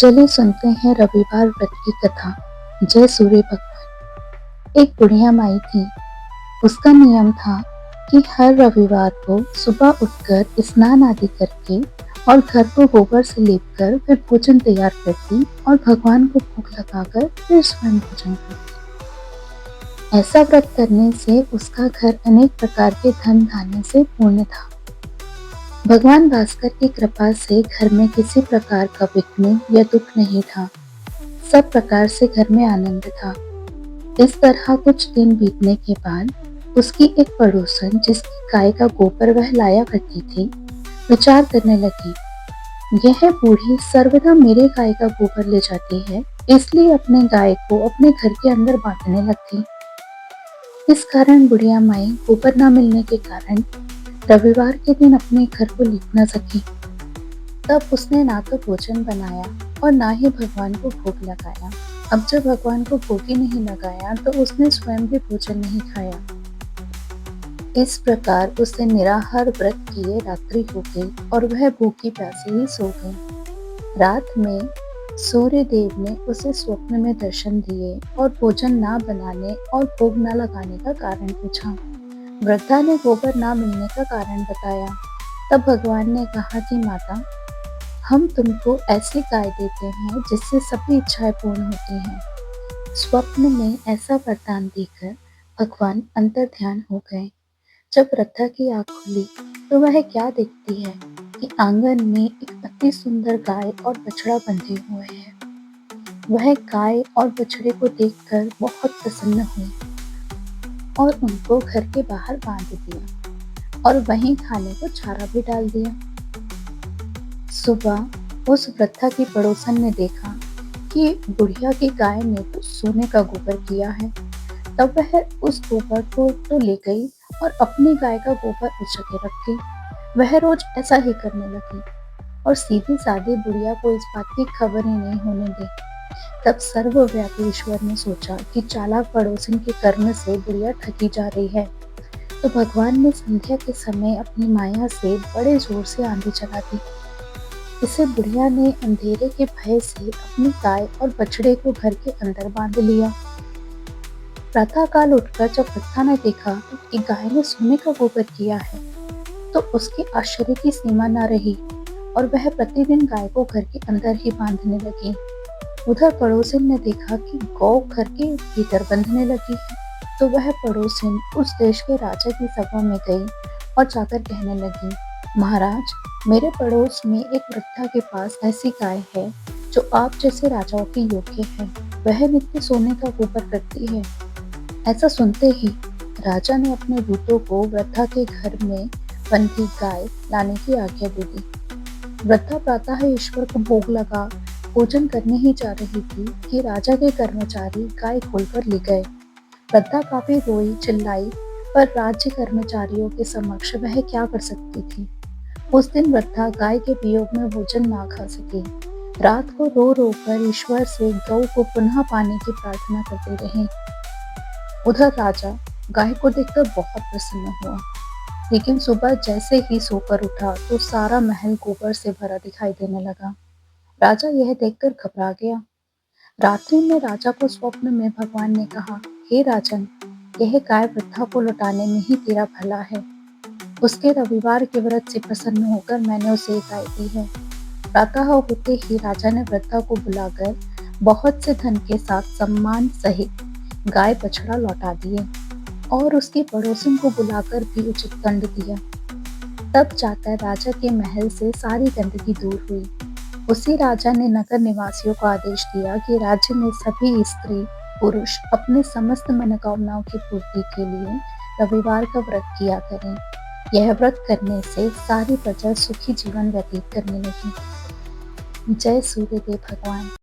चलिए सुनते हैं रविवार व्रत की कथा। जय सूर्य भगवान। एक बुढ़िया माई थी। उसका नियम था कि हर रविवार को सुबह उठकर स्नान आदि करके और घर को गोबर से लीपकर फिर भोजन तैयार करती और भगवान को भोग लगाकर फिर स्वयं भोजन करती। ऐसा व्रत करने से उसका घर अनेक प्रकार के धन धान्य से पूर्ण था। भगवान भास्कर की कृपा से घर में किसी प्रकार का विघ्न या दुख नहीं था। सब प्रकार से घर में आनंद था। इस तरह कुछ दिन बीतने के बाद उसकी एक पड़ोसन, जिसकी गाय का गोबर वह लाया करती थी, विचार करने लगी, यह बूढ़ी सर्वदा मेरे गाय का गोबर ले जाती है, इसलिए अपने गाय को अपने घर के अंदर बांधने लगती। इस कारण बुढ़िया माई गोबर न मिलने के कारण रविवार के दिन अपने घर को लीप न सकी। तब उसने ना तो भोजन बनाया और ना ही भगवान को भोग लगाया। अब जब भगवान को भोग ही नहीं लगाया तो उसने स्वयं भी भोजन नहीं खाया। इस प्रकार उसे निराहार व्रत किए रात्रि हो गई और वह भूखी प्यासी ही सो गई। रात में सूर्य देव ने उसे स्वप्न में दर्शन दिए और भोजन ना बनाने और भोग न लगाने का कारण पूछा। वृद्धा ने गोबर ना मिलने का कारण बताया। तब भगवान ने कहा कि माता, हम तुमको ऐसी गाय देते हैं जिससे सभी इच्छाएं पूर्ण होती हैं। स्वप्न में ऐसा वरदान देकर भगवान अंतर ध्यान हो गए। जब वृद्धा की आंख खुली तो वह क्या देखती है कि आंगन में एक अति सुंदर गाय और बछड़ा बंधे हुए हैं। वह गाय और बछड़े को देखकर बहुत प्रसन्न हुई और उनको घर के बाहर बांध दिया और वहीं खाने को चारा भी डाल दिया। सुबह उस वृद्धा की पड़ोसन ने देखा कि बुढ़िया की गाय ने तो सोने का गोबर किया है। तब वह उस गोबर को तो ले गई और अपनी गाय का गोबर उस जगह रख दी। वह रोज ऐसा ही करने लगी और सीधी सादी बुढ़िया को इस बात की खबर ही नहीं होने दी। तब सर्वव्यापी ईश्वर ने सोचा कि चालाक पड़ोसन के कर्म से बुढ़िया ठगी जा रही है, तो भगवान ने संध्या के समय अपनी माया से बड़े जोर से आंधी चला दी। इसे बुढ़िया ने अंधेरे के भय से अपनी गाय और बछड़े को घर के अंदर बांध लिया। प्रातः काल उठकर जब वृद्धा ने देखा कि गाय ने सोने का गोबर किया है, तो उसके आश्चर्य की सीमा न रही और वह प्रतिदिन गाय को घर के अंदर ही बांधने लगी। उधर पड़ोसिन ने देखा कि गौ घर के भीतर बंधने लगी है, तो वह पड़ोसिन उस देश के राजा की सभा में गई और जाकर कहने लगी, महाराज, मेरे पड़ोस में एक वृद्धा के पास ऐसी गाय है जो आप जैसे राजाओं की योग्य है। वह नित्य सोने का गोबर करती है। ऐसा सुनते ही राजा ने अपने दूतों को वृद्धा के घर में बंधी गाय लाने की आज्ञा दे दी। वृद्धा प्रातः ईश्वर को भोग लगा भोजन करने ही जा रही थी कि राजा के कर्मचारी गाय खोलकर ले गए। वृद्धा काफी रोई चिल्लाई, पर राज्य कर्मचारियों के समक्ष वह क्या कर सकती थी। उस दिन वृद्धा गाय के वियोग में भोजन ना खा सकी। रात को रो रो कर ईश्वर से गौ को पुनः पाने की प्रार्थना करते रहे। उधर राजा गाय को देखकर बहुत प्रसन्न हुआ, लेकिन सुबह जैसे ही सोकर उठा तो सारा महल गोबर से भरा दिखाई देने लगा। राजा यह देखकर घबरा गया। रात्रि में राजा को स्वप्न में भगवान ने कहा, हे राजन, यह गाय वृद्धा को लौटाने में ही तेरा भला है। उसके रविवार के व्रत से प्रसन्न होकर मैंने उसे गाय दी है। प्रातः होते ही राजा ने वृद्धा को बुलाकर बहुत से धन के साथ सम्मान सहित गाय बछड़ा लौटा दिए और उसके पड़ोसन को बुलाकर भी उचित दंड दिया। तब जाकर राजा के महल से सारी गंदगी दूर हुई। उसी राजा ने नगर निवासियों को आदेश दिया कि राज्य में सभी स्त्री पुरुष अपने समस्त मनोकामनाओं की पूर्ति के लिए रविवार का व्रत किया करें। यह व्रत करने से सारी प्रजा सुखी जीवन व्यतीत करने लगी। जय सूर्यदेव भगवान।